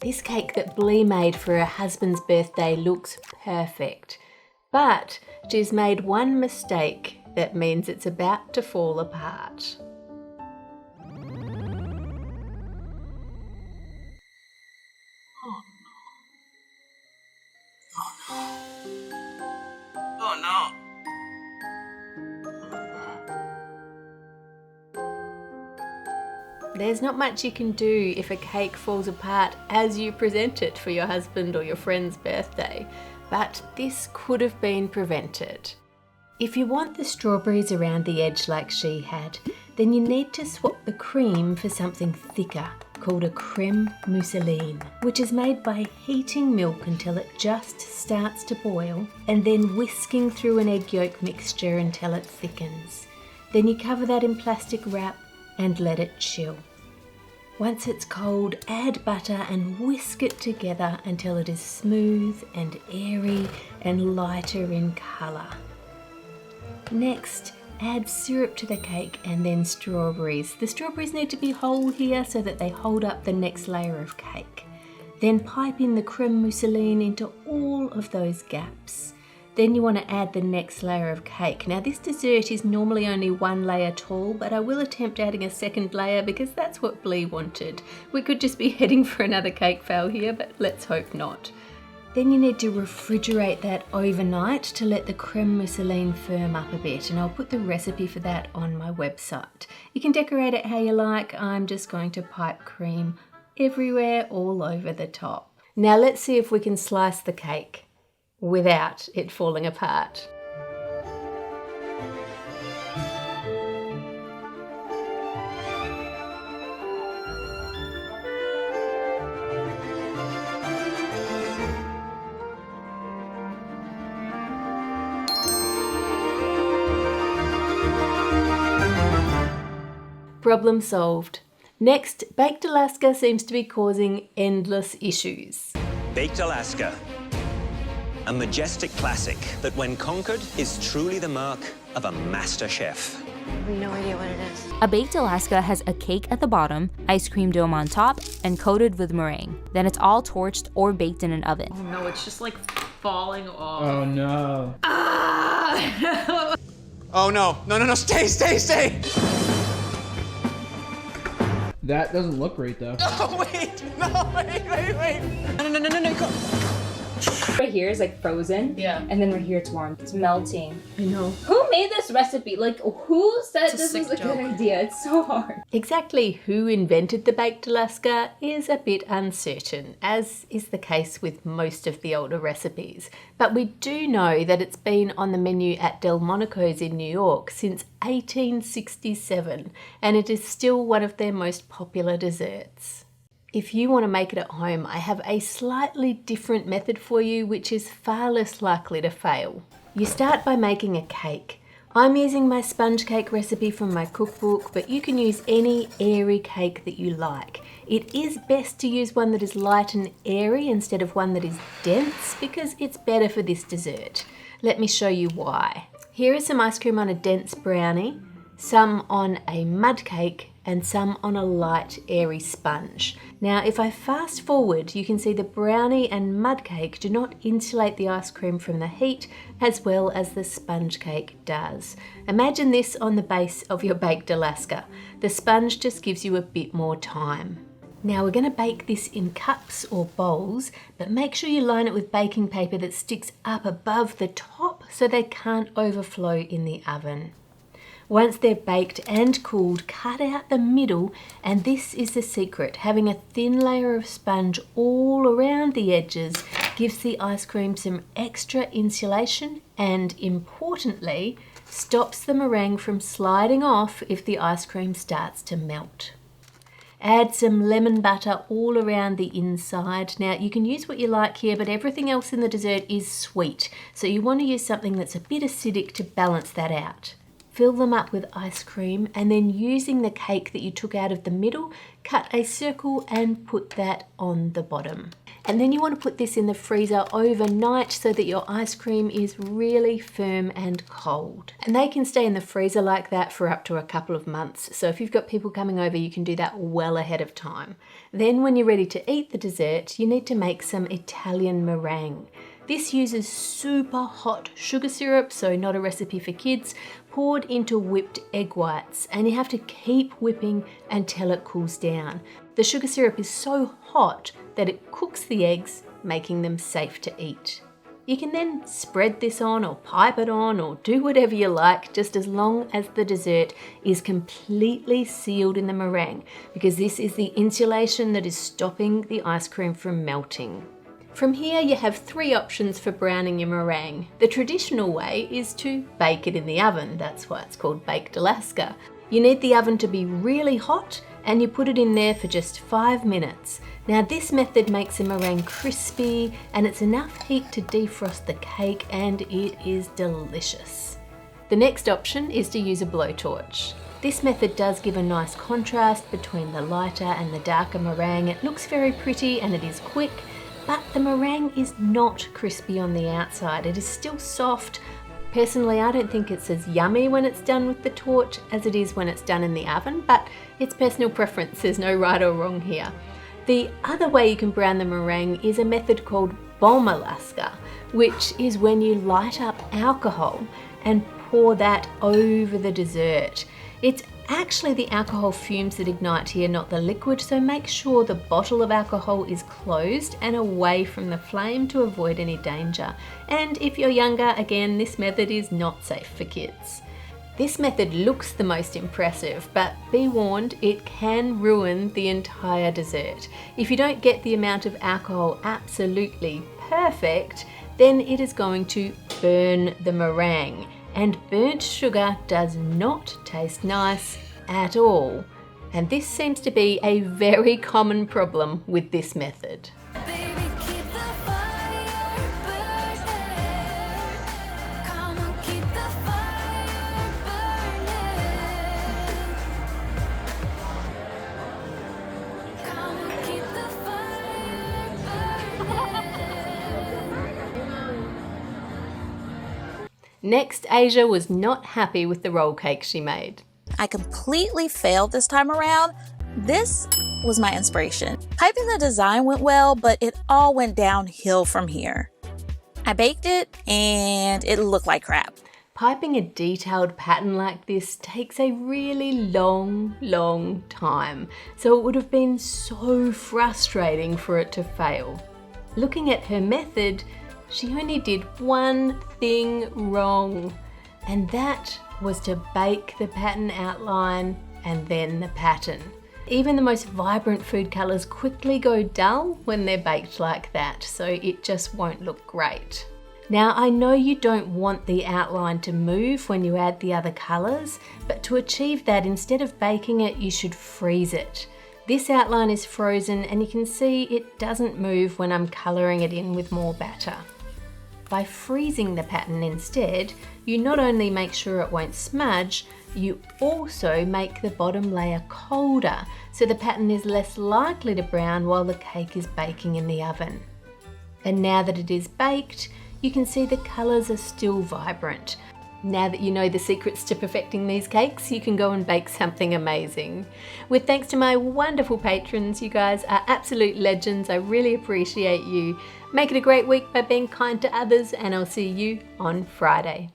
This cake that Blee made for her husband's birthday looks perfect, but she's made one mistake that means it's about to fall apart. Oh no. There's not much you can do if a cake falls apart as you present it for your husband or your friend's birthday, but this could have been prevented. If you want the strawberries around the edge like she had, then you need to swap the cream for something thicker called a creme mousseline, which is made by heating milk until it just starts to boil and then whisking through an egg yolk mixture until it thickens. Then you cover that in plastic wrap and let it chill. Once it's cold, add butter and whisk it together until it is smooth and airy and lighter in colour. Next, add syrup to the cake and then strawberries. The strawberries need to be whole here so that they hold up the next layer of cake. Then pipe in the creme mousseline into all of those gaps. Then you want to add the next layer of cake. Now this dessert is normally only one layer tall, but I will attempt adding a second layer because that's what Blee wanted. We could just be heading for another cake fail here, but let's hope not. Then you need to refrigerate that overnight to let the creme mousseline firm up a bit, and I'll put the recipe for that on my website. You can decorate it how you like. I'm just going to pipe cream everywhere, all over the top. Now let's see if we can slice the cake without it falling apart. Problem solved. Next, Baked Alaska seems to be causing endless issues. Baked Alaska. A majestic classic that, when conquered, is truly the mark of a master chef. I have no idea what it is. A Baked Alaska has a cake at the bottom, ice cream dome on top, and coated with meringue. Then it's all torched or baked in an oven. Oh no, it's just like falling off. Oh no. Ah! Oh no. No, stay. That doesn't look great though. Oh wait. No, wait. No, go. Right here is like frozen. Yeah. And then right here it's warm. It's melting. I know. Who made this recipe? Like, who said It's a this was a sick good joke. idea? It's so hard. Exactly who invented the Baked Alaska is a bit uncertain, as is the case with most of the older recipes. But we do know that it's been on the menu at Delmonico's in New York since 1867, and it is still one of their most popular desserts. If you want to make it at home, I have a slightly different method for you, which is far less likely to fail. You start by making a cake. I'm using my sponge cake recipe from my cookbook, but you can use any airy cake that you like. It is best to use one that is light and airy instead of one that is dense because it's better for this dessert. Let me show you why. Here is some ice cream on a dense brownie, some on a mud cake, and some on a light, airy sponge. Now, if I fast forward, you can see the brownie and mud cake do not insulate the ice cream from the heat as well as the sponge cake does. Imagine this on the base of your Baked Alaska. The sponge just gives you a bit more time. Now we're going to bake this in cups or bowls, but make sure you line it with baking paper that sticks up above the top so they can't overflow in the oven. Once they're baked and cooled, cut out the middle, and this is the secret. Having a thin layer of sponge all around the edges gives the ice cream some extra insulation and, importantly, stops the meringue from sliding off if the ice cream starts to melt. Add some lemon butter all around the inside. Now you can use what you like here, but everything else in the dessert is sweet, so you want to use something that's a bit acidic to balance that out. fill them up with ice cream, and then using the cake that you took out of the middle, cut a circle and put that on the bottom. And then you want to put this in the freezer overnight so that your ice cream is really firm and cold. And they can stay in the freezer like that for up to a couple of months. So if you've got people coming over, you can do that well ahead of time. Then when you're ready to eat the dessert, you need to make some Italian meringue. This uses super hot sugar syrup, so not a recipe for kids, poured into whipped egg whites, and you have to keep whipping until it cools down. The sugar syrup is so hot that it cooks the eggs, making them safe to eat. You can then spread this on or pipe it on or do whatever you like, just as long as the dessert is completely sealed in the meringue, because this is the insulation that is stopping the ice cream from melting. From here you have 3 options for browning your meringue. The traditional way is to bake it in the oven, that's why it's called baked Alaska. You need the oven to be really hot and you put it in there for just 5 minutes. Now this method makes the meringue crispy and it's enough heat to defrost the cake, and it is delicious. The next option is to use a blowtorch. This method does give a nice contrast between the lighter and the darker meringue. It looks very pretty and it is quick, but the meringue is not crispy on the outside. It is still soft. Personally, I don't think it's as yummy when it's done with the torch as it is when it's done in the oven, but it's personal preference. There's no right or wrong here. The other way you can brown the meringue is a method called bomb Alaska, which is when you light up alcohol and pour that over the dessert. It's actually the alcohol fumes that ignite here, not the liquid, so make sure the bottle of alcohol is closed and away from the flame to avoid any danger. And if you're younger, again, this method is not safe for kids. This method looks the most impressive, but be warned, it can ruin the entire dessert. If you don't get the amount of alcohol absolutely perfect, then it is going to burn the meringue. And burnt sugar does not taste nice at all. And this seems to be a very common problem with this method. Next, Asia was not happy with the roll cake she made. I completely failed this time around. This was my inspiration. Piping the design went well, but it all went downhill from here. I baked it and it looked like crap. Piping a detailed pattern like this takes a really long time, so it would have been so frustrating for it to fail. Looking at her method, she only did one thing wrong, and that was to bake the pattern outline and then the pattern. Even the most vibrant food colours quickly go dull when they're baked like that, so it just won't look great. Now I know you don't want the outline to move when you add the other colours, but to achieve that, instead of baking it, you should freeze it. This outline is frozen and you can see it doesn't move when I'm colouring it in with more batter. By freezing the pattern instead, you not only make sure it won't smudge, you also make the bottom layer colder, so the pattern is less likely to brown while the cake is baking in the oven. And now that it is baked, you can see the colours are still vibrant. Now that you know the secrets to perfecting these cakes, you can go and bake something amazing. With thanks to my wonderful patrons, you guys are absolute legends. I really appreciate you. Make it a great week by being kind to others, and I'll see you on Friday.